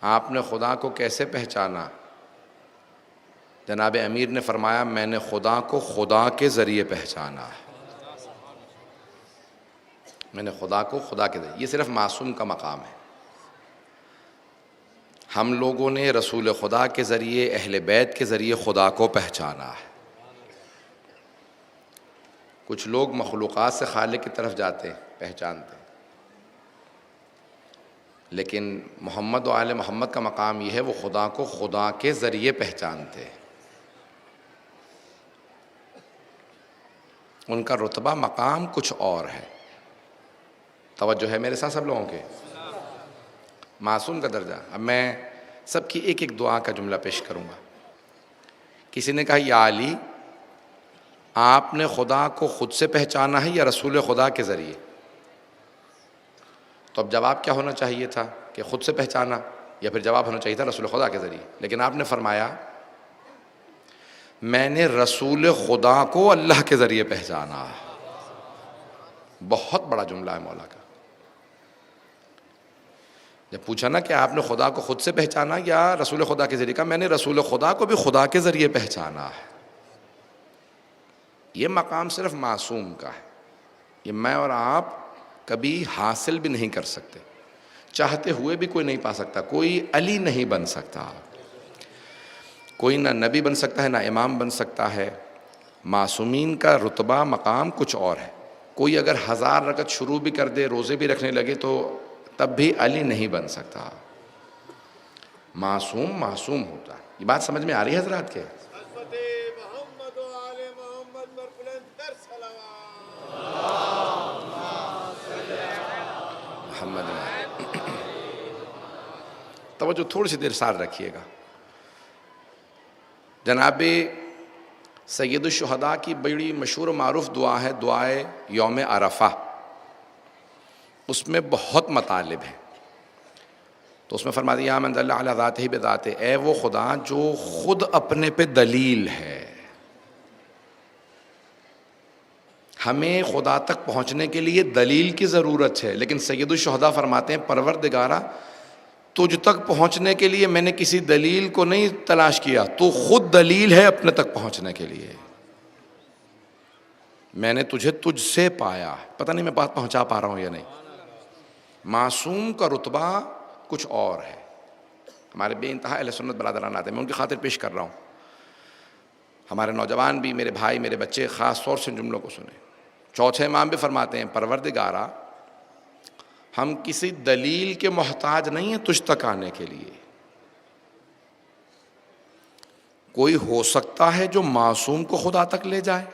آپ نے خدا کو کیسے پہچانا؟ جناب امیر نے فرمایا میں نے خدا کو خدا کے ذریعے پہچانا ہے۔ میں نے خدا کو خدا کے ذریعے، یہ صرف معصوم کا مقام ہے۔ ہم لوگوں نے رسول خدا کے ذریعے، اہل بیت کے ذریعے خدا کو پہچانا ہے۔ کچھ لوگ مخلوقات سے خالق کی طرف جاتے ہیں، پہچانتے ہیں، لیکن محمد و آل محمد کا مقام یہ ہے وہ خدا کو خدا کے ذریعے پہچانتے ہیں۔ ان کا رتبہ مقام کچھ اور ہے۔ توجہ ہے میرے ساتھ سب لوگوں کے؟ معصوم کا درجہ۔ اب میں سب کی ایک ایک دعا کا جملہ پیش کروں گا۔ کسی نے کہا یا علی، آپ نے خدا کو خود سے پہچانا ہے یا رسول خدا کے ذریعے؟ تو اب جواب کیا ہونا چاہیے تھا کہ خود سے پہچانا، یا پھر جواب ہونا چاہیے تھا رسول خدا کے ذریعے؟ لیکن آپ نے فرمایا میں نے رسول خدا کو اللہ کے ذریعے پہچانا۔ بہت بڑا جملہ ہے مولا کا۔ جب پوچھا نا کہ آپ نے خدا کو خود سے پہچانا یا رسول خدا کے ذریعے، کہا میں نے رسول خدا کو بھی خدا کے ذریعے پہچانا ہے۔ یہ مقام صرف معصوم کا ہے، یہ میں اور آپ کبھی حاصل بھی نہیں کر سکتے، چاہتے ہوئے بھی کوئی نہیں پا سکتا۔ کوئی علی نہیں بن سکتا، کوئی نہ نبی بن سکتا ہے نہ امام بن سکتا ہے۔ معصومین کا رتبہ مقام کچھ اور ہے۔ کوئی اگر 1000 رکعت شروع بھی کر دے، روزے بھی رکھنے لگے، تو تب بھی علی نہیں بن سکتا۔ معصوم معصوم ہوتا ہے۔ یہ بات سمجھ میں آ رہی ہے حضرات کے؟ محمد توجہ تھوڑی سی دیر سار رکھیے گا۔ جناب سید الشہداء کی بڑی مشہور و معروف دعا ہے، دعائے یوم عرفہ۔ اس میں بہت مطالب ہیں، تو اس میں فرما دیا من دل علی ذاتہ بذاتہ، اے وہ خدا جو خود اپنے پہ دلیل ہے۔ ہمیں خدا تک پہنچنے کے لیے دلیل کی ضرورت ہے، لیکن سید الشہداء فرماتے ہیں پروردگارا تجھ تک پہنچنے کے لیے میں نے کسی دلیل کو نہیں تلاش کیا، تو خود دلیل ہے اپنے تک پہنچنے کے لیے۔ میں نے تجھے تجھ سے پایا، پتہ نہیں میں بات پہنچا پا رہا ہوں یا نہیں۔ معصوم کا رتبہ کچھ اور ہے۔ ہمارے بے انتہا اہل سنت برادران آتے ہیں، میں ان کی خاطر پیش کر رہا ہوں۔ ہمارے نوجوان بھی، میرے بھائی، میرے بچے خاص طور سے ان جملوں کو سنیں۔ چوتھے امام بھی فرماتے ہیں پروردگارا ہم کسی دلیل کے محتاج نہیں ہیں تجھ تک آنے کے لیے۔ کوئی ہو سکتا ہے جو معصوم کو خدا تک لے جائے؟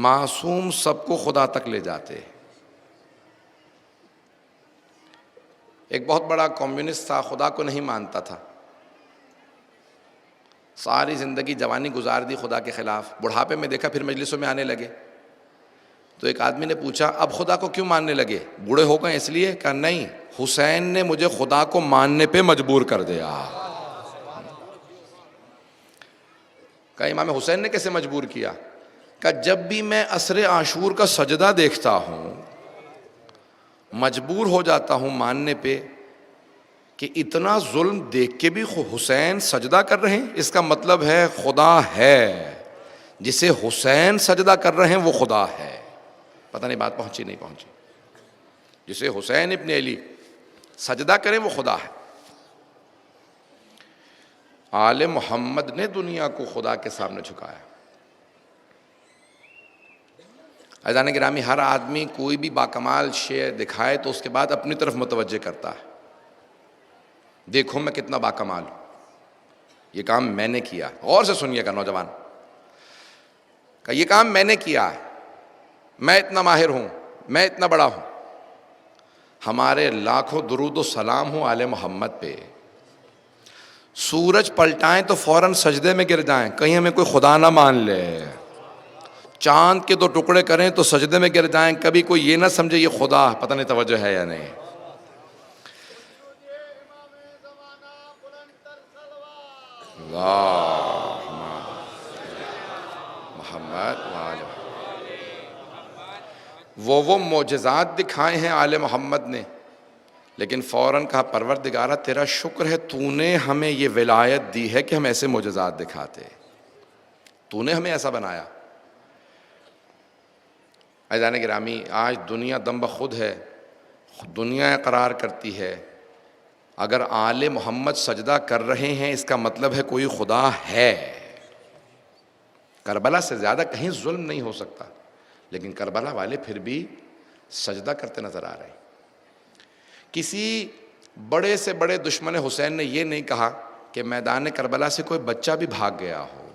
معصوم سب کو خدا تک لے جاتے۔ ایک بہت بڑا کمیونسٹ تھا، خدا کو نہیں مانتا تھا، ساری زندگی جوانی گزار دی خدا کے خلاف، بڑھاپے میں دیکھا پھر مجلسوں میں آنے لگے، تو ایک آدمی نے پوچھا اب خدا کو کیوں ماننے لگے؟ بوڑھے ہو گئے اس لیے؟ کہا نہیں، حسین نے مجھے خدا کو ماننے پہ مجبور کر دیا۔ کہا امام حسین نے کیسے مجبور کیا؟ کہا جب بھی میں عصر عاشور کا سجدہ دیکھتا ہوں مجبور ہو جاتا ہوں ماننے پہ کہ اتنا ظلم دیکھ کے بھی حسین سجدہ کر رہے ہیں، اس کا مطلب ہے خدا ہے، جسے حسین سجدہ کر رہے ہیں وہ خدا ہے۔ پتہ نہیں بات پہنچی نہیں پہنچی؟ جسے حسین ابن علی سجدہ کریں وہ خدا ہے۔ آل محمد نے دنیا کو خدا کے سامنے جھکایا۔ عزیزان گرامی، ہر آدمی کوئی بھی باکمال شے دکھائے تو اس کے بعد اپنی طرف متوجہ کرتا ہے، دیکھو میں کتنا باکمال ہوں، یہ کام میں نے کیا۔ غور سے سنیے گا نوجوان، کہ یہ کام میں نے کیا ہے، میں اتنا ماہر ہوں، میں اتنا بڑا ہوں۔ ہمارے لاکھوں درود و سلام ہوں آل محمد پہ۔ سورج پلٹائیں تو فوراً سجدے میں گر جائیں، کہیں ہمیں کوئی خدا نہ مان لے۔ چاند کے 2 ٹکڑے کریں تو سجدے میں گر جائیں، کبھی کوئی یہ نہ سمجھے یہ خدا۔ پتہ نہیں توجہ ہے یا نہیں؟ اللہم محمد وآل وہ معجزات دکھائے ہیں آل محمد نے لیکن فوراً کہا پروردگارہ تیرا شکر ہے تو نے ہمیں یہ ولایت دی ہے کہ ہم ایسے معجزات دکھاتے، تو نے ہمیں ایسا بنایا۔ عزیزان گرامی، آج دنیا دم بخود ہے، دنیا اقرار کرتی ہے اگر آل محمد سجدہ کر رہے ہیں اس کا مطلب ہے کوئی خدا ہے۔ کربلا سے زیادہ کہیں ظلم نہیں ہو سکتا، لیکن کربلا والے پھر بھی سجدہ کرتے نظر آ رہے ہیں۔ کسی بڑے سے بڑے دشمن حسین نے یہ نہیں کہا کہ میدان کربلا سے کوئی بچہ بھی بھاگ گیا ہو،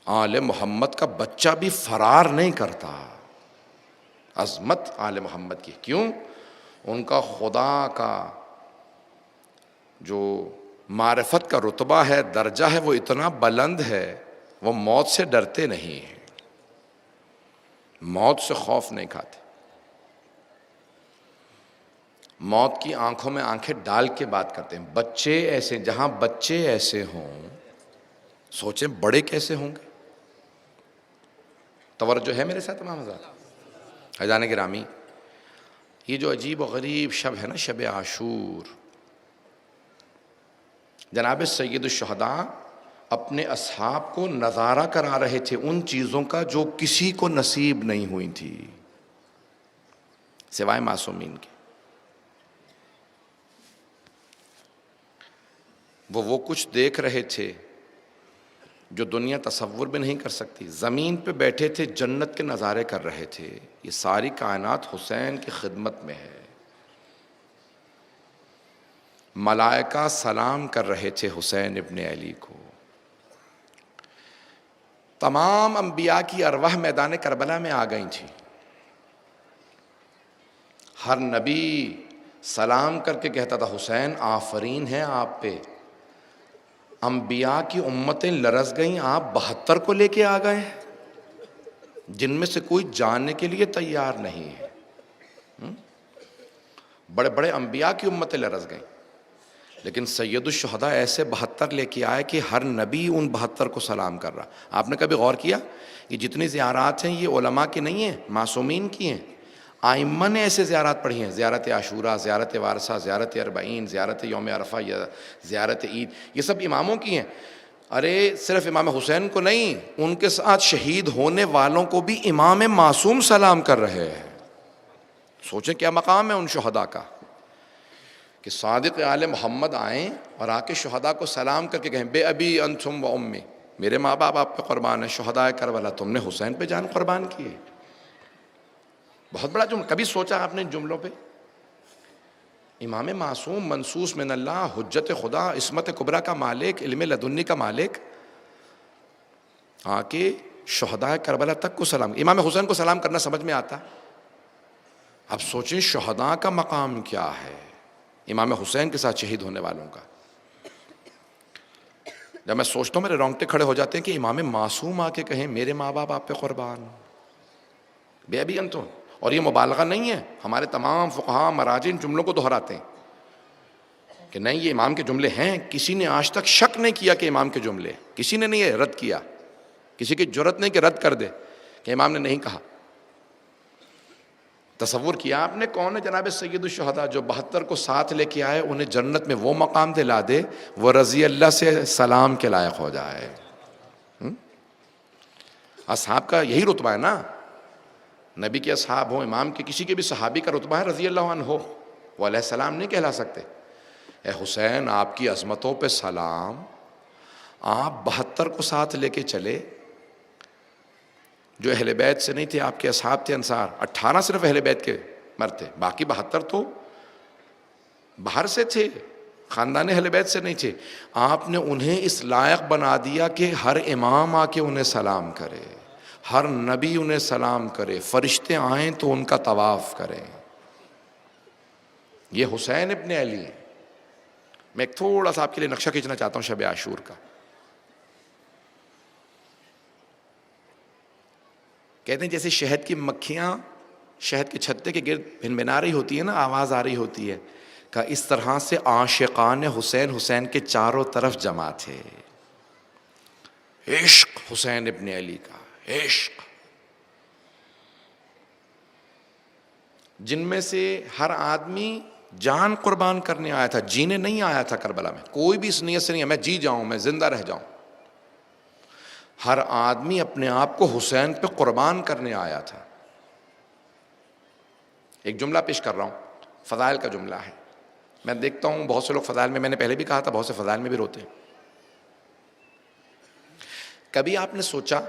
آل محمد کا بچہ بھی فرار نہیں کرتا۔ عظمت آل محمد کی، کیوں؟ ان کا خدا کا جو معرفت کا رتبہ ہے، درجہ ہے، وہ اتنا بلند ہے، وہ موت سے ڈرتے نہیں ہیں، موت سے خوف نہیں کھاتے، موت کی آنکھوں میں آنکھیں ڈال کے بات کرتے ہیں۔ بچے ایسے، جہاں بچے ایسے ہوں سوچیں بڑے کیسے ہوں گے۔ توجہ ہے میرے ساتھ تمام حضرات؟ عزیزان گرامی، یہ جو عجیب و غریب شب ہے نا، شب عاشور، جناب سید الشہداء اپنے اصحاب کو نظارہ کرا رہے تھے ان چیزوں کا جو کسی کو نصیب نہیں ہوئی تھی سوائے معصومین کے۔ وہ کچھ دیکھ رہے تھے جو دنیا تصور بھی نہیں کر سکتی۔ زمین پہ بیٹھے تھے، جنت کے نظارے کر رہے تھے۔ یہ ساری کائنات حسین کی خدمت میں ہے۔ ملائکہ سلام کر رہے تھے حسین ابن علی کو۔ تمام انبیاء کی ارواح میدان کربلا میں آ گئی تھی۔ ہر نبی سلام کر کے کہتا تھا حسین آفرین ہے آپ پہ۔ انبیاء کی امتیں لرز گئیں، آپ 72 کو لے کے آ گئے جن میں سے کوئی جاننے کے لیے تیار نہیں ہے۔ بڑے بڑے انبیاء کی امتیں لرز گئیں، لیکن سید الشہداء ایسے 72 لے کے آئے کہ ہر نبی ان 72 کو سلام کر رہا۔ آپ نے کبھی غور کیا کہ جتنی زیارات ہیں یہ علماء کی نہیں ہیں، معصومین کی ہیں؟ آئمہ نے ایسے زیارات پڑھی ہیں، زیارت عاشوراء، زیارت وارثہ، زیارت اربعین، زیارت یوم عرفہ یا زیارت عید، یہ سب اماموں کی ہیں۔ ارے صرف امام حسین کو نہیں، ان کے ساتھ شہید ہونے والوں کو بھی امام معصوم سلام کر رہے ہیں۔ سوچیں کیا مقام ہے ان شہداء کا کہ صادق آل محمد آئیں اور آ کے شہداء کو سلام کر کے کہیں بے ابی انتم و امی، میرے ماں باپ آپ پہ قربان ہے، شہداء کربلا تم نے حسین پہ جان قربان کی ہے۔ بہت بڑا جملہ، کبھی سوچا آپ نے ان جملوں پہ؟ امام معصوم، منصوص من اللہ، حجت خدا، عصمت کبریٰ کا مالک، علم لدنی کا مالک، آ کے شہداء کربلا تک کو سلام۔ امام حسین کو سلام کرنا سمجھ میں آتا؟ اب سوچیں شہداء کا مقام کیا ہے، امام حسین کے ساتھ شہید ہونے والوں کا۔ جب میں سوچتا ہوں میرے رونگٹے کھڑے ہو جاتے ہیں کہ امام معصوم آ کے کہیں میرے ماں باپ آپ پہ قربان، بے ابی انتم۔ اور یہ مبالغہ نہیں ہے، ہمارے تمام فقہاء مراجع ان جملوں کو دہراتے ہیں کہ نہیں یہ امام کے جملے ہیں۔ کسی نے آج تک شک نہیں کیا کہ امام کے جملے، کسی نے نہیں رد کیا، کسی کی جرت نہیں کہ رد کر دے کہ امام نے نہیں کہا۔ تصور کیا آپ نے کون ہے جناب سید الشہداء جو 72 کو ساتھ لے کے آئے، انہیں جنت میں وہ مقام دلا دے، وہ رضی اللہ سے سلام کے لائق ہو جائے۔ اصحاب کا یہی رتبہ ہے نا، نبی کے اصحاب ہوں، امام کے کسی کے بھی صحابی کا رتبہ ہے رضی اللہ عنہ ہو، وہ علیہ السلام نہیں کہلا سکتے۔ اے حسین آپ کی عظمتوں پہ سلام، آپ 72 کو ساتھ لے کے چلے جو اہل بیت سے نہیں تھے، آپ کے اصحاب تھے انصار، 18 صرف اہل بیت کے مرد تھے، باقی 72 تو باہر سے تھے، خاندان اہل بیت سے نہیں تھے۔ آپ نے انہیں اس لائق بنا دیا کہ ہر امام آ کے انہیں سلام کرے، ہر نبی انہیں سلام کرے، فرشتے آئیں تو ان کا طواف کریں۔ یہ حسین ابن علی ہیں۔ میں ایک تھوڑا سا آپ کے لیے نقشہ کھینچنا چاہتا ہوں شب عاشور کا۔ کہتے ہیں جیسے شہد کی مکھیاں شہد کے چھتے کے گرد بھنبھنا رہی ہوتی ہے نا، آواز آ رہی ہوتی ہے، کہ اس طرح سے عاشقان حسین حسین کے چاروں طرف جمع تھے۔ عشق حسین ابن علی کا، عشق۔ جن میں سے ہر آدمی جان قربان کرنے آیا تھا، جینے نہیں آیا تھا کربلا میں. کوئی بھی اس نیت سے نہیں ہے میں جی جاؤں، میں زندہ رہ جاؤں. ہر آدمی اپنے آپ کو حسین پہ قربان کرنے آیا تھا. ایک جملہ پیش کر رہا ہوں، فضائل کا جملہ ہے. میں دیکھتا ہوں بہت سے لوگ فضائل میں نے پہلے بھی کہا تھا، بہت سے فضائل میں بھی روتے ہیں. کبھی آپ نے سوچا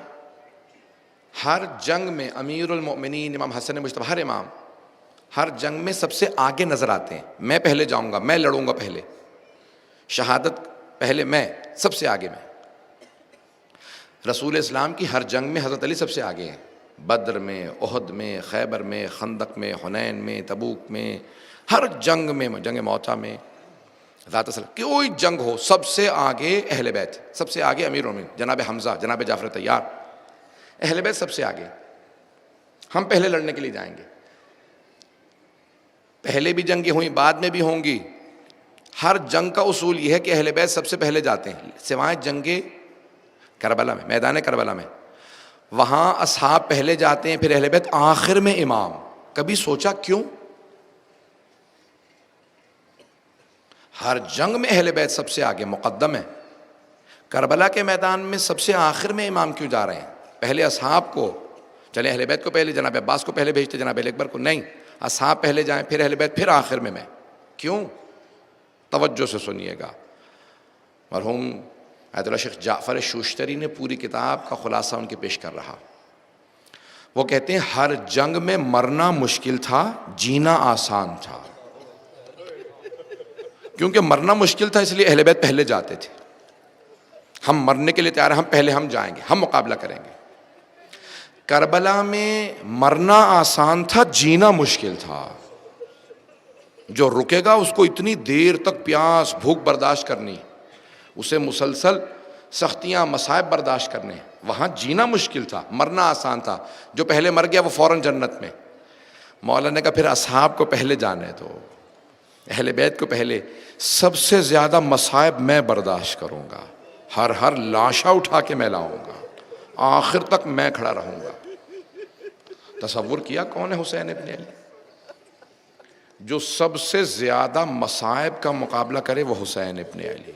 ہر جنگ میں امیر المؤمنین امام حسن مجتبی، ہر امام ہر جنگ میں سب سے آگے نظر آتے ہیں. میں پہلے جاؤں گا، میں لڑوں گا پہلے، شہادت پہلے میں، سب سے آگے میں. رسول اسلام کی ہر جنگ میں حضرت علی سب سے آگے ہیں. بدر میں، احد میں، خیبر میں، خندق میں، حنین میں، تبوک میں، ہر جنگ میں، جنگ موتا میں، ذات اصل کوئی جنگ ہو سب سے آگے اہل بیت، سب سے آگے امیر المومنین جناب حمزہ، جناب جعفر طیار، اہل بیت سب سے آگے. ہم پہلے لڑنے کے لیے جائیں گے. پہلے بھی جنگیں ہوئیں، بعد میں بھی ہوں گی. ہر جنگ کا اصول یہ ہے کہ اہل بیت سب سے پہلے جاتے ہیں، سوائے جنگ کربلا میں، میدان کربلا میں، وہاں اصحاب پہلے جاتے ہیں، پھر اہل بیت آخر میں امام. کبھی سوچا کیوں؟ ہر جنگ میں اہل بیت سب سے آگے مقدم ہے، کربلا کے میدان میں سب سے آخر میں امام کیوں جا رہے ہیں؟ پہلے اصحاب کو، چلے اہل بیت کو پہلے، جناب عباس کو پہلے بھیجتے، جناب علی اکبر کو نہیں، اصحاب پہلے جائیں، پھر اہل بیت، پھر آخر میں کیوں؟ توجہ سے سنیے گا. مرحوم آیت اللہ شیخ جعفر شوشتری نے پوری کتاب کا خلاصہ ان کے پیش کر رہا. وہ کہتے ہیں ہر جنگ میں مرنا مشکل تھا، جینا آسان تھا. کیونکہ مرنا مشکل تھا اس لیے اہل بیت پہلے جاتے تھے. ہم مرنے کے لیے تیار ہیں، ہم پہلے ہم جائیں گے، ہم مقابلہ کریں گے. کربلا میں مرنا آسان تھا، جینا مشکل تھا. جو رکے گا اس کو اتنی دیر تک پیاس بھوک برداشت کرنی، اسے مسلسل سختیاں مصائب برداشت کرنے. وہاں جینا مشکل تھا، مرنا آسان تھا. جو پہلے مر گیا وہ فوراً جنت میں. مولا نے کہا پھر اصحاب کو پہلے جانے دو، اہل بیت کو پہلے. سب سے زیادہ مصائب میں برداشت کروں گا، ہر لاشا اٹھا کے میں لاؤں گا، آخر تک میں کھڑا رہوں گا. تصور کیا کون ہے حسین ابن علی؟ جو سب سے زیادہ مصائب کا مقابلہ کرے وہ حسین ابن علی.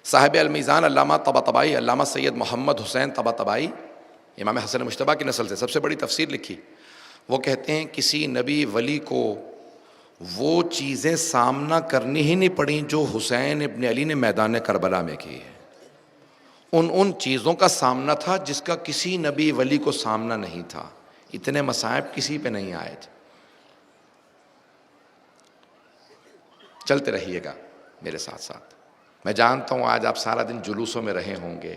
صاحب المیزان علامہ طباطبائی، علامہ سید محمد حسین طباطبائی، امام حسن مجتبی کی نسل سے سب سے بڑی تفسیر لکھی. وہ کہتے ہیں کسی نبی ولی کو وہ چیزیں سامنا کرنی ہی نہیں پڑیں جو حسین ابن علی نے میدان کربلا میں کی ہے. ان چیزوں کا سامنا تھا جس کا کسی نبی ولی کو سامنا نہیں تھا. اتنے مصائب کسی پہ نہیں آئے تھے. چلتے رہیے گا میرے ساتھ ساتھ. میں جانتا ہوں آج آپ سارا دن جلوسوں میں رہے ہوں گے،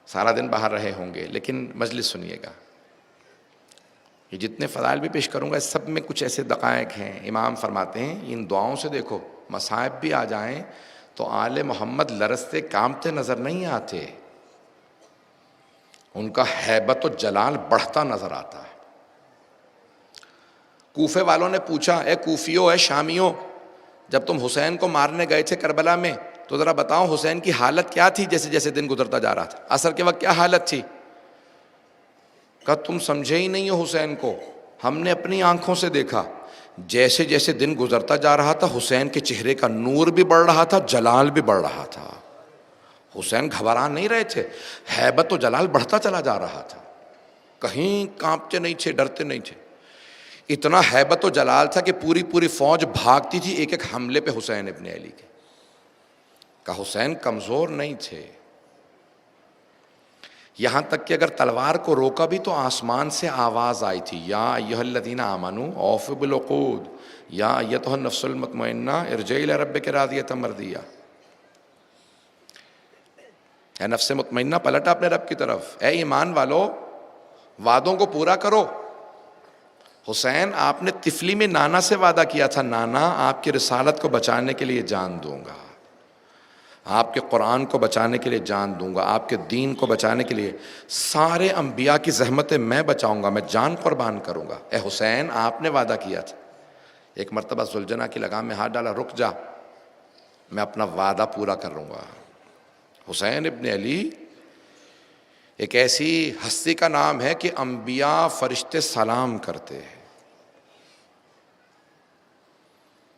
سارا دن باہر رہے ہوں گے، لیکن مجلس سنیے گا. یہ جتنے فضائل بھی پیش کروں گا اس سب میں کچھ ایسے دقائق ہیں. امام فرماتے ہیں ان دعاؤں سے دیکھو مصائب بھی آ جائیں تو آل محمد لرزتے کامتے نظر نہیں آتے، ان کا ہیبت و جلال بڑھتا نظر آتا ہے. کوفے والوں نے پوچھا اے کوفیوں، اے شامیوں، جب تم حسین کو مارنے گئے تھے کربلا میں تو ذرا بتاؤ حسین کی حالت کیا تھی جیسے جیسے دن گزرتا جا رہا تھا؟ عصر کے وقت کیا حالت تھی؟ کہا تم سمجھے ہی نہیں ہو حسین کو، ہم نے اپنی آنکھوں سے دیکھا. جیسے جیسے دن گزرتا جا رہا تھا حسین کے چہرے کا نور بھی بڑھ رہا تھا، جلال بھی بڑھ رہا تھا. حسین گھبرا نہیں رہے تھے، ہیبت و جلال بڑھتا چلا جا رہا تھا. کہیں کانپتے نہیں تھے، ڈرتے نہیں تھے. اتنا ہیبت و جلال تھا کہ پوری فوج بھاگتی تھی ایک ایک حملے پہ حسین ابن علی کے. کہ حسین کمزور نہیں تھے، یہاں تک کہ اگر تلوار کو روکا بھی تو آسمان سے آواز آئی تھی یا ایھا الذین آمنوا اوفوا بالعقود یا ایھا النفس المطمئنہ ارجعی الی ربک راضیۃ مرضیہ. اے نفس مطمئنہ پلٹ اپنے رب کی طرف، اے ایمان والو وعدوں کو پورا کرو. حسین آپ نے طفلی میں نانا سے وعدہ کیا تھا، نانا آپ کی رسالت کو بچانے کے لیے جان دوں گا، آپ کے قرآن کو بچانے کے لیے جان دوں گا، آپ کے دین کو بچانے کے لیے سارے انبیاء کی زحمتیں میں بچاؤں گا، میں جان قربان کروں گا. اے حسین آپ نے وعدہ کیا تھا. ایک مرتبہ ذوالجناح کی لگام میں ہاتھ ڈالا، رک جا میں اپنا وعدہ پورا کر لوں گا. حسین ابن علی ایک ایسی ہستی کا نام ہے کہ انبیاء فرشتے سلام کرتے ہیں.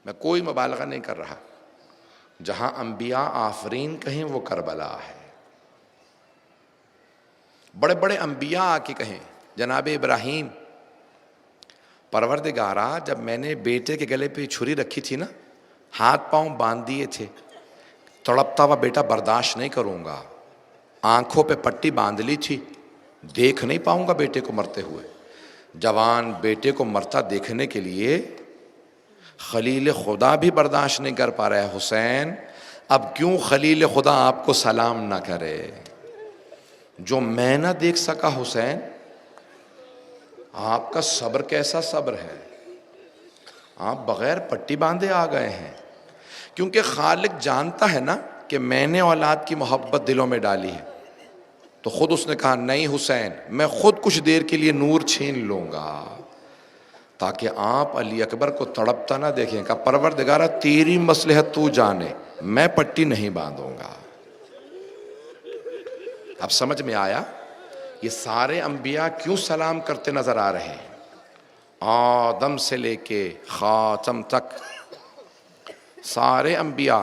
میں کوئی مبالغہ نہیں کر رہا. جہاں انبیاء آفرین کہیں وہ کربلا ہے. بڑے بڑے انبیاء آ کے کہیں جناب ابراہیم پروردگارا جب میں نے بیٹے کے گلے پہ چھری رکھی تھی نا, ہاتھ پاؤں باندھ دیے تھے, تڑپتا ہوا بیٹا برداشت نہیں کروں گا, آنکھوں پہ پٹی باندھ لی تھی, دیکھ نہیں پاؤں گا بیٹے کو مرتے ہوئے. جوان بیٹے کو مرتا دیکھنے کے لیے خلیل خدا بھی برداشت نہیں کر پا رہا ہے. حسین اب کیوں خلیل خدا آپ کو سلام نہ کرے؟ جو میں نہ دیکھ سکا حسین, آپ کا صبر کیسا صبر ہے؟ آپ بغیر پٹی باندھے آ گئے ہیں. کیونکہ خالق جانتا ہے نا کہ میں نے اولاد کی محبت دلوں میں ڈالی ہے, تو خود اس نے کہا نہیں حسین, میں خود کچھ دیر کے لیے نور چھین لوں گا تاکہ آپ علی اکبر کو تڑپتا نہ دیکھیں. کہ پروردگارہ تیری مصلحت تو جانے, میں پٹی نہیں باندھوں گا. اب سمجھ میں آیا یہ سارے انبیاء کیوں سلام کرتے نظر آ رہے ہیں؟ آدم سے لے کے خاتم تک سارے انبیاء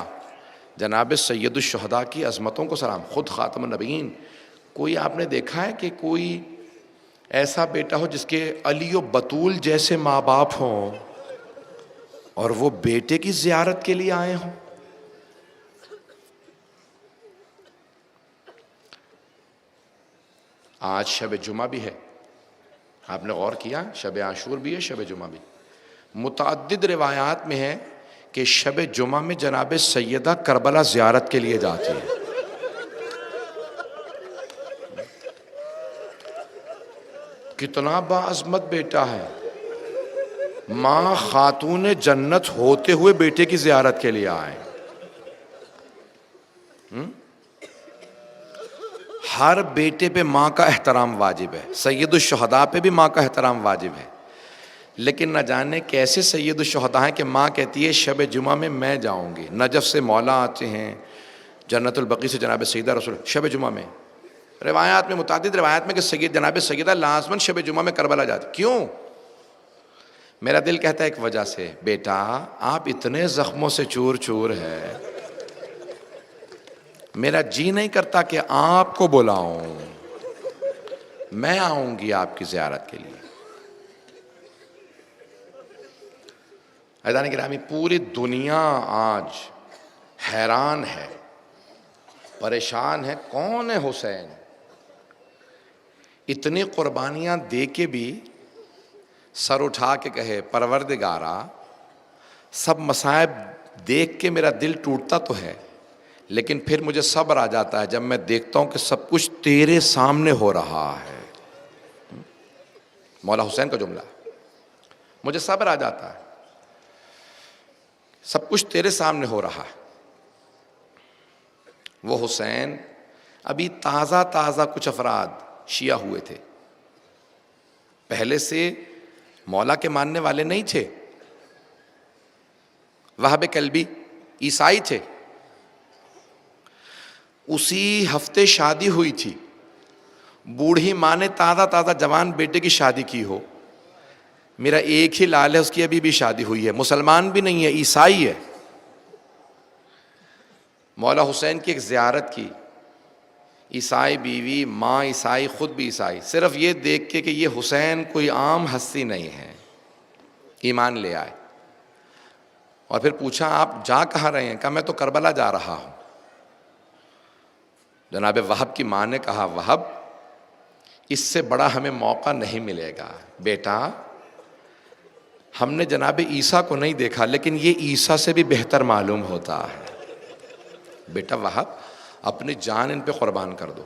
جناب سید الشہداء کی عظمتوں کو سلام. خود خاتم النبیین. کوئی آپ نے دیکھا ہے کہ کوئی ایسا بیٹا ہو جس کے علی و بطول جیسے ماں باپ ہوں اور وہ بیٹے کی زیارت کے لیے آئے ہوں؟ آج شب جمعہ بھی ہے, آپ نے غور کیا؟ شب عاشور بھی ہے, شب جمعہ بھی. متعدد روایات میں ہے کہ شب جمعہ میں جناب سیدہ کربلا زیارت کے لیے جاتی ہے. کتنا باعظمت بیٹا ہے. ماں خاتون جنت ہوتے ہوئے بیٹے کی زیارت کے لیے آئے. ہر بیٹے پہ ماں کا احترام واجب ہے. سید الشہداء پہ بھی ماں کا احترام واجب ہے. لیکن نہ جانے کیسے سید الشہداء ہیں کہ ماں کہتی ہے شب جمعہ میں میں جاؤں گی. نجف سے مولا آتے ہیں, جنت البقیع سے جناب سیدہ رسول شب جمعہ میں. روایات میں متعدد روایات میں کہ جناب سیدہ لازماً شب جمعہ میں کربلا جاتی. کیوں؟ میرا دل کہتا ہے ایک وجہ سے, بیٹا آپ اتنے زخموں سے چور چور ہے, میرا جی نہیں کرتا کہ آپ کو بلاؤں, میں آؤں گی آپ کی زیارت کے لیے. عزیزان گرامی, پوری دنیا آج حیران ہے, پریشان ہے, کون ہے حسین؟ اتنی قربانیاں دے کے بھی سر اٹھا کے کہے پروردگارا سب مصائب دیکھ کے میرا دل ٹوٹتا تو ہے, لیکن پھر مجھے صبر آ جاتا ہے جب میں دیکھتا ہوں کہ سب کچھ تیرے سامنے ہو رہا ہے. مولا حسین کا جملہ, مجھے صبر آ جاتا ہے, سب کچھ تیرے سامنے ہو رہا ہے. وہ حسین ابھی تازہ تازہ کچھ افراد شیعہ ہوئے تھے, پہلے سے مولا کے ماننے والے نہیں تھے. وہاب کلبی عیسائی تھے. اسی ہفتے شادی ہوئی تھی, بوڑھی ماں نے تازہ تازہ جوان بیٹے کی شادی کی ہو. میرا ایک ہی لال ہے, اس کی ابھی بھی شادی ہوئی ہے, مسلمان بھی نہیں ہے, عیسائی ہے. مولا حسین کی ایک زیارت کی, عیسائی بیوی, ماں عیسائی, خود بھی عیسائی, صرف یہ دیکھ کے کہ یہ حسین کوئی عام ہستی نہیں ہے, ایمان لے آئے. اور پھر پوچھا آپ جا کہاں رہے ہیں؟ کہا میں تو کربلا جا رہا ہوں. جناب وہب کی ماں نے کہا وہب اس سے بڑا ہمیں موقع نہیں ملے گا. بیٹا ہم نے جناب عیسیٰ کو نہیں دیکھا, لیکن یہ عیسیٰ سے بھی بہتر معلوم ہوتا ہے. بیٹا وہب اپنی جان ان پہ قربان کر دو.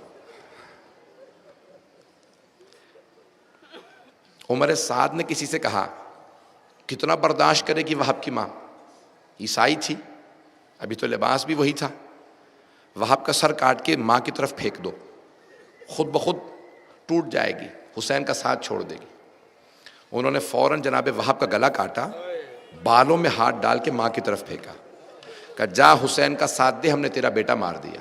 عمر سعد نے کسی سے کہا کتنا برداشت کرے گی وہب کی ماں, عیسائی تھی, ابھی تو لباس بھی وہی تھا. وہب کا سر کاٹ کے ماں کی طرف پھینک دو, خود بخود ٹوٹ جائے گی, حسین کا ساتھ چھوڑ دے گی. انہوں نے فوراً جناب وہب کا گلا کاٹا, بالوں میں ہاتھ ڈال کے ماں کی طرف پھینکا, کہ جا حسین کا ساتھ دے, ہم نے تیرا بیٹا مار دیا.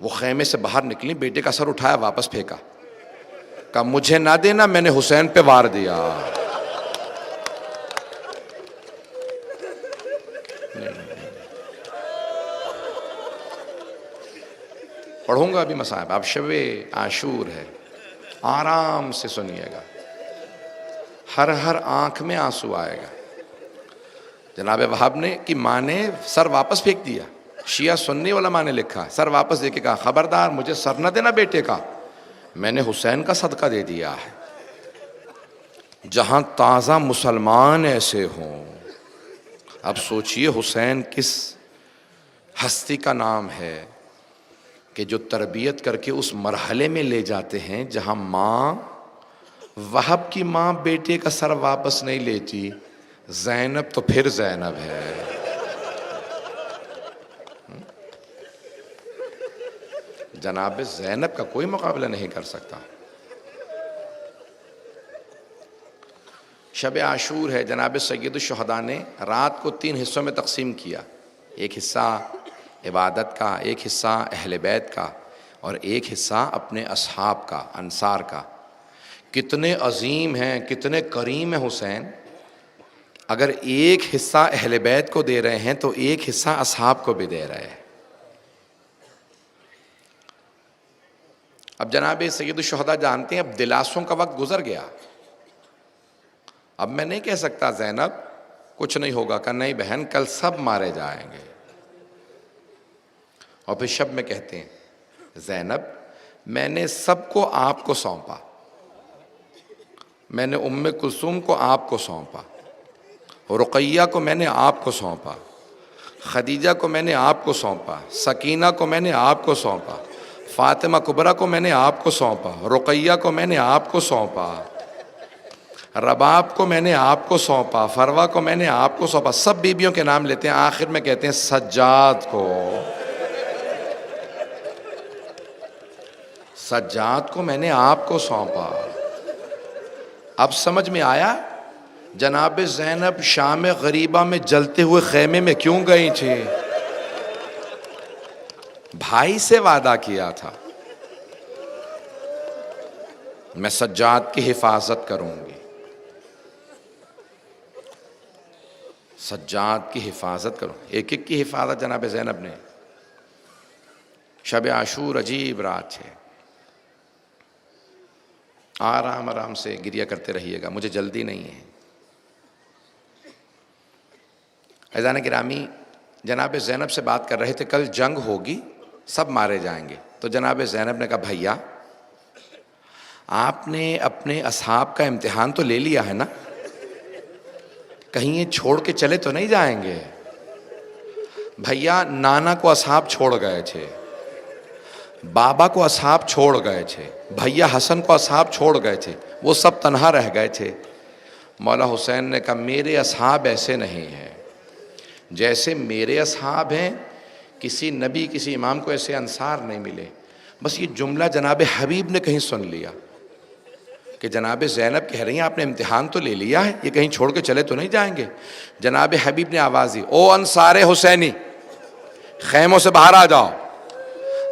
وہ خیمے سے باہر نکلی، بیٹے کا سر اٹھایا واپس پھینکا، کہا مجھے نہ دینا، میں نے حسین پہ وار دیا۔ پڑھوں گا ابھی مصائب، اب شب عاشور ہے، آرام سے سنیے گا، ہر آنکھ میں آنسو آئے گا۔ جناب وہاب نے کی ماں نے سر واپس پھینک دیا، شیعہ سنی علماء نے لکھا، سر واپس دے کے کہا خبردار مجھے سر نہ دینا بیٹے کا، میں نے حسین کا صدقہ دے دیا ہے۔ جہاں تازہ مسلمان ایسے ہوں، اب سوچئے حسین کس ہستی کا نام ہے کہ جو تربیت کر کے اس مرحلے میں لے جاتے ہیں جہاں ماں، وہب کی ماں بیٹے کا سر واپس نہیں لیتی، زینب تو پھر زینب ہے۔ جناب زینب کا کوئی مقابلہ نہیں کر سکتا۔ شب عاشور ہے، جناب سید الشہداء نے رات کو 3 حصوں میں تقسیم کیا، ایک حصہ عبادت کا، ایک حصہ اہل بیت کا، اور ایک حصہ اپنے اصحاب کا، انصار کا۔ کتنے عظیم ہیں، کتنے کریم ہیں حسین، اگر ایک حصہ اہل بیت کو دے رہے ہیں تو ایک حصہ اصحاب کو بھی دے رہے ہیں۔ اب جناب سید الشہداء جانتے ہیں اب دلاسوں کا وقت گزر گیا، اب میں نہیں کہہ سکتا زینب کچھ نہیں ہوگا، کہ نہیں بہن کل سب مارے جائیں گے۔ اور پھر شب میں کہتے ہیں زینب میں نے سب کو آپ کو سونپا، میں نے ام کلثوم کو آپ کو سونپا، رقیہ کو میں نے آپ کو سونپا، خدیجہ کو میں نے آپ کو سونپا، سکینہ کو میں نے آپ کو سونپا، فاطمہ کبریٰ کو میں نے آپ کو سونپا، رقیہ کو میں نے آپ کو سونپا، رباب کو میں نے آپ کو سونپا، فروا کو میں نے آپ کو سونپا۔ سب بیبیوں کے نام لیتے ہیں، آخر میں کہتے ہیں سجاد کو، سجاد کو میں نے آپ کو سونپا۔ اب سمجھ میں آیا جناب زینب شام غریبہ میں جلتے ہوئے خیمے میں کیوں گئی تھی؟ بھائی سے وعدہ کیا تھا میں سجاد کی حفاظت کروں گی، سجاد کی حفاظت کروں، ایک ایک کی حفاظت جناب زینب نے۔ شب عاشور عجیب رات ہے، آرام آرام سے گریہ کرتے رہیے گا، مجھے جلدی نہیں ہے۔ عزیزان گرامی، جناب زینب سے بات کر رہے تھے، کل جنگ ہوگی سب مارے جائیں گے، تو جناب زینب نے کہا بھیا آپ نے اپنے اصحاب کا امتحان تو لے لیا ہے نا، کہیں یہ چھوڑ کے چلے تو نہیں جائیں گے؟ بھیا نانا کو اصحاب چھوڑ گئے تھے، بابا کو اصحاب چھوڑ گئے تھے، بھیا حسن کو اصحاب چھوڑ گئے تھے، وہ سب تنہا رہ گئے تھے۔ مولا حسین نے کہا میرے اصحاب ایسے نہیں ہیں، جیسے میرے اصحاب ہیں کسی نبی کسی امام کو ایسے انصار نہیں ملے۔ بس یہ جملہ جناب حبیب نے کہیں سن لیا کہ جناب زینب کہہ رہی ہیں آپ نے امتحان تو لے لیا ہے، یہ کہیں چھوڑ کے چلے تو نہیں جائیں گے۔ جناب حبیب نے آواز دی، او انصار حسینی خیموں سے باہر آ جاؤ،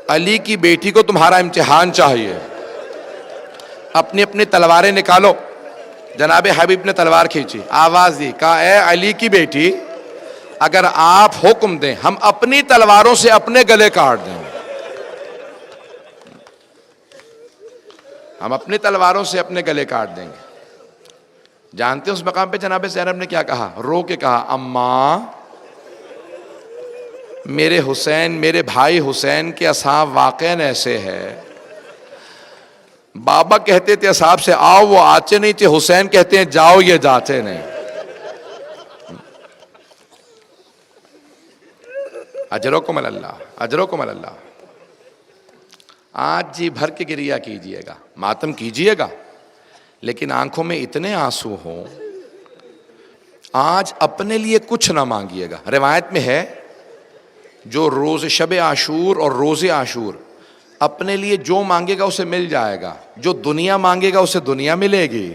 علی کی بیٹی کو تمہارا امتحان چاہیے، اپنی اپنی تلواریں نکالو۔ جناب حبیب نے تلوار کھینچی، آواز دی، کہا اے علی کی بیٹی اگر آپ حکم دیں ہم اپنی تلواروں سے اپنے گلے کاٹ دیں، ہم اپنی تلواروں سے اپنے گلے کاٹ دیں گے۔ جانتے ہیں اس مقام پہ جناب زینب نے کیا کہا؟ رو کے کہا اماں میرے حسین، میرے بھائی حسین کے اصحاب واقعاً ایسے ہے، بابا کہتے تھے اصحاب سے آؤ وہ آتے نہیں تھے، حسین کہتے ہیں جاؤ یہ جاتے نہیں۔ اجرکم اللہ، اجرکم اللہ۔ آج جی بھر کے گریہ کیجئے گا، ماتم کیجئے گا، لیکن آنکھوں میں اتنے آنسو ہوں، آج اپنے لیے کچھ نہ مانگیے گا۔ روایت میں ہے جو روز شب عاشور اور روز عاشور اپنے لیے جو مانگے گا اسے مل جائے گا، جو دنیا مانگے گا اسے دنیا ملے گی،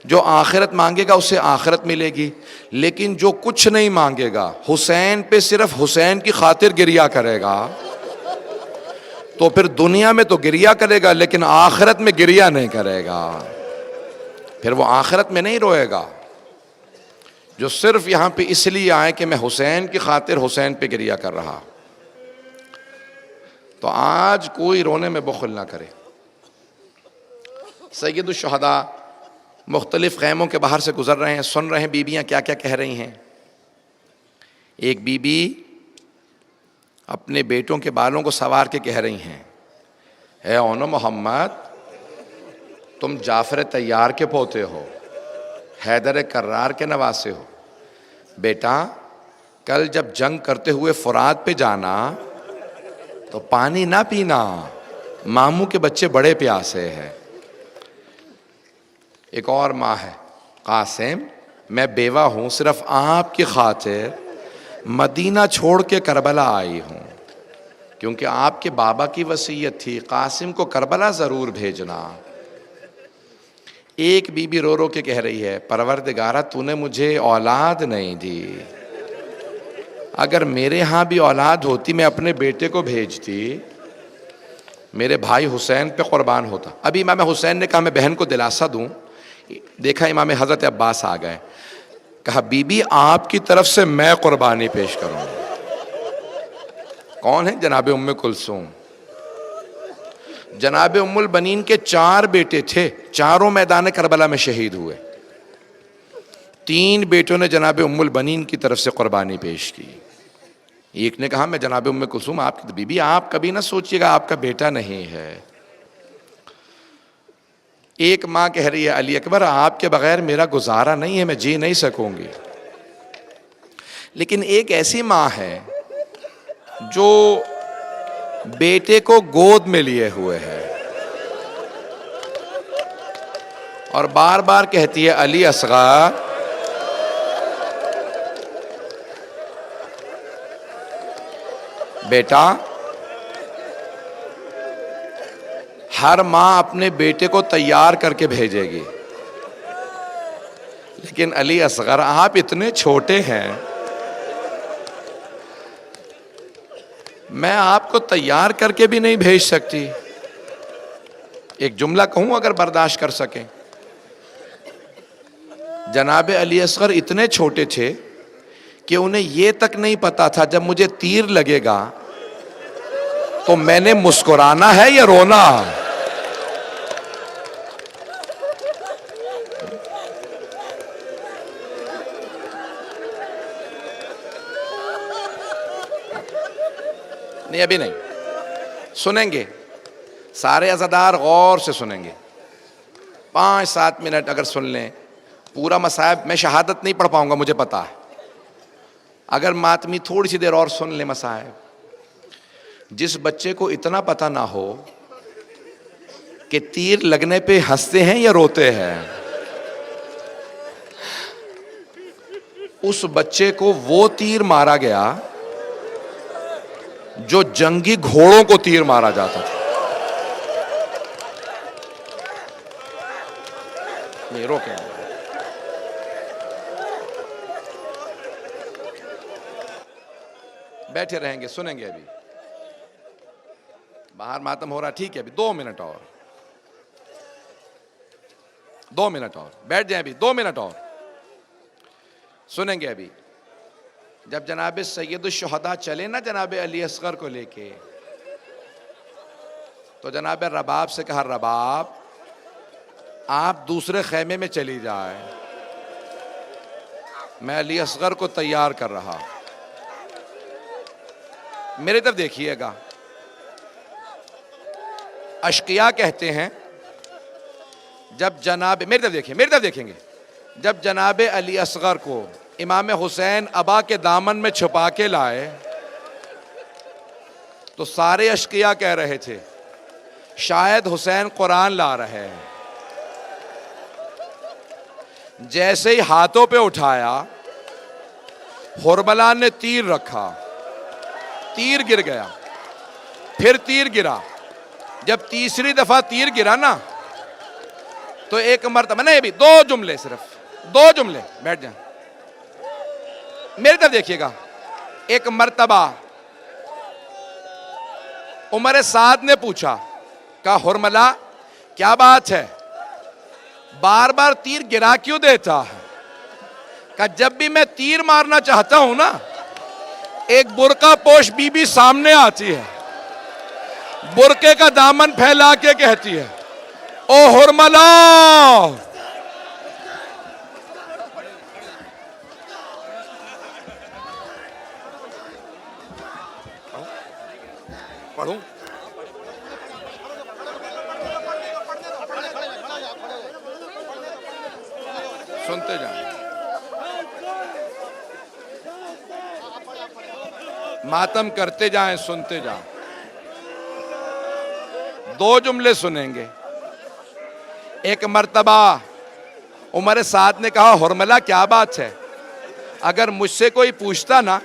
جو آخرت مانگے گا اسے آخرت ملے گی، لیکن جو کچھ نہیں مانگے گا حسین پہ صرف حسین کی خاطر گریہ کرے گا، تو پھر دنیا میں تو گریا کرے گا لیکن آخرت میں گریا نہیں کرے گا، پھر وہ آخرت میں نہیں روئے گا۔ جو صرف یہاں پہ اس لیے آئے کہ میں حسین کی خاطر حسین پہ گریا کر رہا، تو آج کوئی رونے میں بخل نہ کرے۔ سید الشہداء مختلف خیموں کے باہر سے گزر رہے ہیں، سن رہے ہیں بیویاں کیا کیا کہہ رہی ہیں۔ ایک بی بی اپنے بیٹوں کے بالوں کو سوار کے کہہ رہی ہیں، اے اون محمد، تم جعفر طیار کے پوتے ہو، حیدر کرار کے نواسے ہو، بیٹا کل جب جنگ کرتے ہوئے فرات پہ جانا تو پانی نہ پینا، ماموں کے بچے بڑے پیاسے ہیں۔ ایک اور ماں ہے، قاسم، میں بیوہ ہوں، صرف آپ کی خاطر مدینہ چھوڑ کے کربلا آئی ہوں، کیونکہ آپ کے بابا کی وصیت تھی قاسم کو کربلا ضرور بھیجنا۔ ایک بی بی رو رو کے کہہ رہی ہے، پروردگارہ تو نے مجھے اولاد نہیں دی، اگر میرے ہاں بھی اولاد ہوتی میں اپنے بیٹے کو بھیجتی، میرے بھائی حسین پہ قربان ہوتا۔ ابھی امام حسین نے کہا میں بہن کو دلاسا دوں، دیکھا امام حضرت عباس آ گئے، کہا بی بی آپ کی طرف سے میں قربانی پیش کروں۔ کون ہے؟ جناب ام کلثوم۔ جناب ام البنین کے 4 بیٹے تھے، چاروں میدان کربلا میں شہید ہوئے، 3 بیٹوں نے جناب ام البنین کی طرف سے قربانی پیش کی۔ ایک نے کہا میں جناب ام کلثوم آپ کی، بی بی آپ کبھی نہ سوچئے گا آپ کا بیٹا نہیں ہے۔ ایک ماں کہہ رہی ہے، علی اکبر آپ کے بغیر میرا گزارا نہیں ہے، میں جی نہیں سکوں گی۔ لیکن ایک ایسی ماں ہے جو بیٹے کو گود میں لیے ہوئے ہے اور بار بار کہتی ہے، علی اصغر، بیٹا، ہر ماں اپنے بیٹے کو تیار کر کے بھیجے گی، لیکن علی اصغر آپ اتنے چھوٹے ہیں، میں آپ کو تیار کر کے بھی نہیں بھیج سکتی۔ ایک جملہ کہوں اگر برداشت کر سکیں، جناب علی اصغر اتنے چھوٹے تھے کہ انہیں یہ تک نہیں پتا تھا جب مجھے تیر لگے گا تو میں نے مسکرانا ہے یا رونا۔ نہیں ابھی نہیں، سنیں گے سارے عزادار، غور سے سنیں گے، 5-7 منٹ اگر سن لیں پورا مصائب۔ میں شہادت نہیں پڑھ پاؤں گا مجھے پتا ہے، اگر ماتمی تھوڑی سی دیر اور سن لیں مصائب۔ جس بچے کو اتنا پتا نہ ہو کہ تیر لگنے پہ ہنستے ہیں یا روتے ہیں، اس بچے کو وہ تیر مارا گیا جو جنگی گھوڑوں کو تیر مارا جاتا تھا۔ نہیں روکیں، بیٹھے رہیں گے، سنیں گے۔ ابھی باہر ماتم ہو رہا، ٹھیک ہے، ابھی 2 منٹ اور، 2 منٹ اور بیٹھ جائیں، ابھی 2 منٹ اور سنیں گے۔ ابھی جب جناب سید الشہداء چلے نا جناب علی اصغر کو لے کے، تو جناب رباب سے کہا، رباب آپ دوسرے خیمے میں چلی جائے، میں علی اصغر کو تیار کر رہا۔ میرے طرف دیکھیے گا، اشقیاء کہتے ہیں جب جناب، میری طرف دیکھیں، میری طرف دیکھیں گے، جب جناب علی اصغر کو امام حسین ابا کے دامن میں چھپا کے لائے تو سارے اشقیاء کہہ رہے تھے شاید حسین قرآن لا رہے ہیں۔ جیسے ہی ہاتھوں پہ اٹھایا، حرملہ نے تیر رکھا، تیر گر گیا، پھر تیر گرا۔ جب تیسری دفعہ تیر گرا نا تو ایک مرتبہ، نہیں ابھی 2 جملے، صرف 2 جملے، بیٹھ جائیں، میری طرف دیکھیے گا۔ ایک مرتبہ عمر سعد نے پوچھا، کہا حرملہ کیا بات ہے، بار بار تیر گرا کیوں دیتا ہے؟ کہا جب بھی میں تیر مارنا چاہتا ہوں نا، ایک برقع پوش بی بی سامنے آتی ہے، برقعے کا دامن پھیلا کے کہتی ہے، او حرملہ پڑھوں؟ سنتے جائیں، ماتم کرتے جائیں، سنتے جائیں. 2 جملے سنیں گے. ایک مرتبہ عمر سعد نے کہا، حرملہ کیا بات ہے، اگر مجھ سے کوئی پوچھتا نا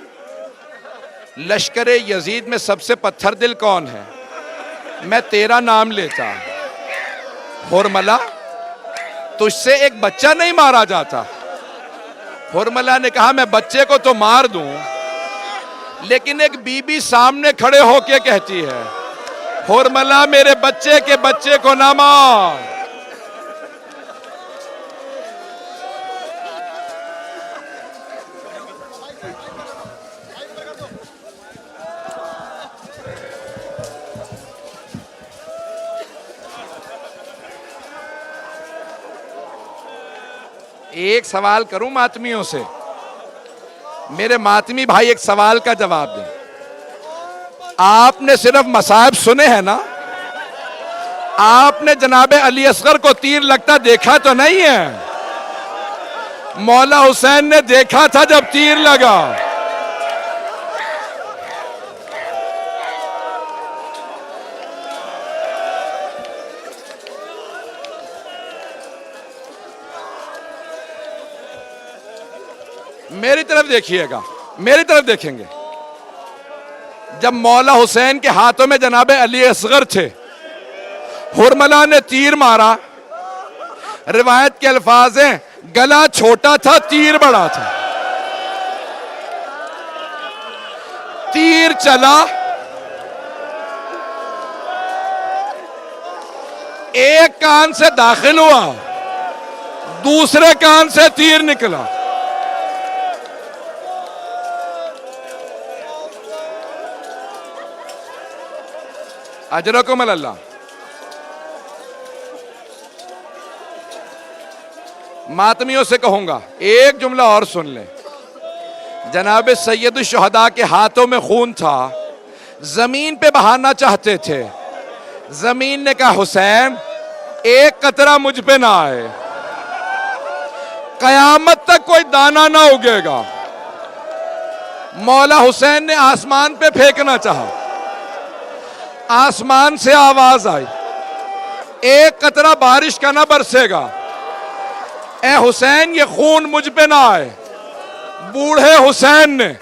لشکر یزید میں سب سے پتھر دل کون ہے، میں تیرا نام لیتا. حرملہ تجھ سے ایک بچہ نہیں مارا جاتا. حرملہ نے کہا میں بچے کو تو مار دوں، لیکن ایک بی بی سامنے کھڑے ہو کے کہتی ہے، حرملہ میرے بچے کے بچے کو نہ مار. ایک سوال کروں ماتمیوں سے، میرے ماتمی بھائی ایک سوال کا جواب دیں. آپ نے صرف مصائب سنے ہیں نا، آپ نے جناب علی اصغر کو تیر لگتا دیکھا تو نہیں ہے؟ مولا حسین نے دیکھا تھا جب تیر لگا. میری طرف دیکھیے گا، میری طرف دیکھیں گے. جب مولا حسین کے ہاتھوں میں جناب علی اصغر تھے، حرملہ نے تیر مارا. روایت کے الفاظ ہیں، گلا چھوٹا تھا تیر بڑا تھا. تیر چلا، ایک کان سے داخل ہوا، دوسرے کان سے تیر نکلا. اجرکم اللہ. ماتمیوں سے کہوں گا ایک جملہ اور سن لیں. جناب سید الشہداء کے ہاتھوں میں خون تھا، زمین پہ بہانا چاہتے تھے. زمین نے کہا حسین ایک قطرہ مجھ پہ نہ آئے، قیامت تک کوئی دانہ نہ اگے گا. مولا حسین نے آسمان پہ پھینکنا چاہا، آسمان سے آواز آئی، ایک قطرہ بارش کا نہ برسے گا. اے حسین یہ خون مجھ پہ نہ آئے. بوڑھے حسین نے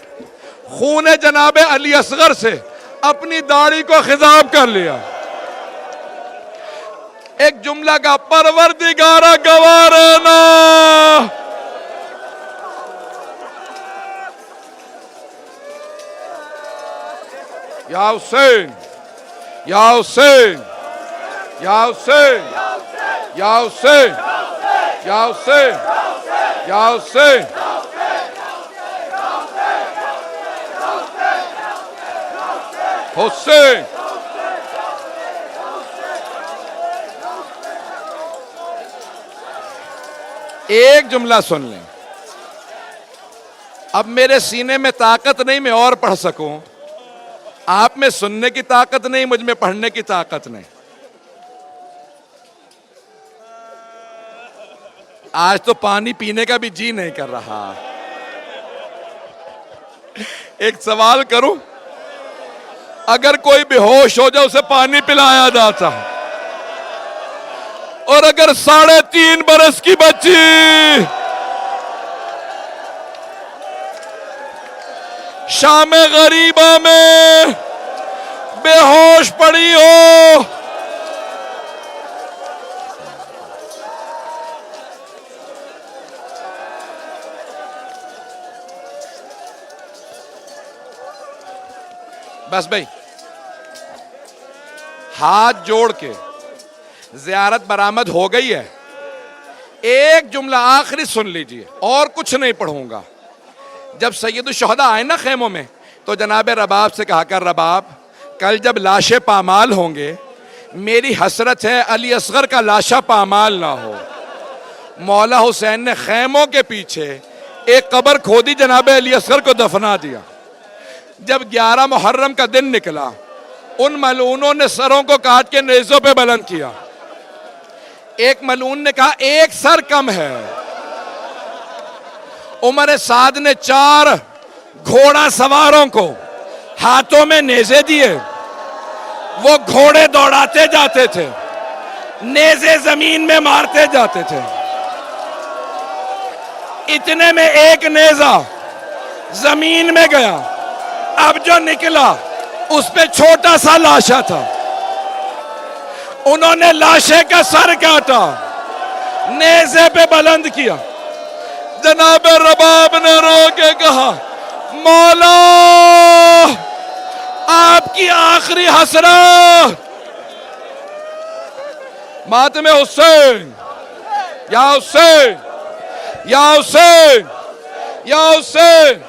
خون جناب علی اصغر سے اپنی داڑھی کو خضاب کر لیا. ایک جملہ کا پروردگارہ گوارنا، یا حسین یا حسین یا حسین یا حسین یا حسین یا حسین. حسین ایک جملہ سن لیں. اب میرے سینے میں طاقت نہیں میں اور پڑھ سکوں، آپ میں سننے کی طاقت نہیں، مجھ میں پڑھنے کی طاقت نہیں. آج تو پانی پینے کا بھی جی نہیں کر رہا. ایک سوال کروں، اگر کوئی بے ہوش ہو جائے اسے پانی پلایا جاتا، اور اگر 3.5 برس کی بچی شام غریبہ میں بے ہوش پڑی ہو، بس بھائی ہاتھ جوڑ کے زیارت برآمد ہو گئی ہے. ایک جملہ آخری سن لیجئے اور کچھ نہیں پڑھوں گا. جب سید الشہداء آئے نا خیموں میں تو جناب رباب سے کہا کر رباب کل جب لاشیں پامال ہوں گے میری حسرت ہے علی اصغر کا لاشا پامال نہ ہو. مولا حسین نے خیموں کے پیچھے ایک قبر کھودی, جناب علی اصغر کو دفنا دیا. جب 11 محرم کا دن نکلا ان ملعونوں نے سروں کو کاٹ کے نیزوں پہ بلند کیا. ایک ملعون نے کہا ایک سر کم ہے. عمر سعد نے 4 گھوڑا سواروں کو ہاتھوں میں نیزے دیے, وہ گھوڑے دوڑاتے جاتے تھے, نیزے زمین میں مارتے جاتے تھے. اتنے میں ایک نیزہ زمین میں گیا, اب جو نکلا اس پہ چھوٹا سا لاشا تھا. انہوں نے لاشے کا سر کاٹا, نیزے پہ بلند کیا. جناب رباب نے رو کے کہا مولا آپ کی آخری حسرت ماتم حسین, یا حسین, یا حسین, یا حسین.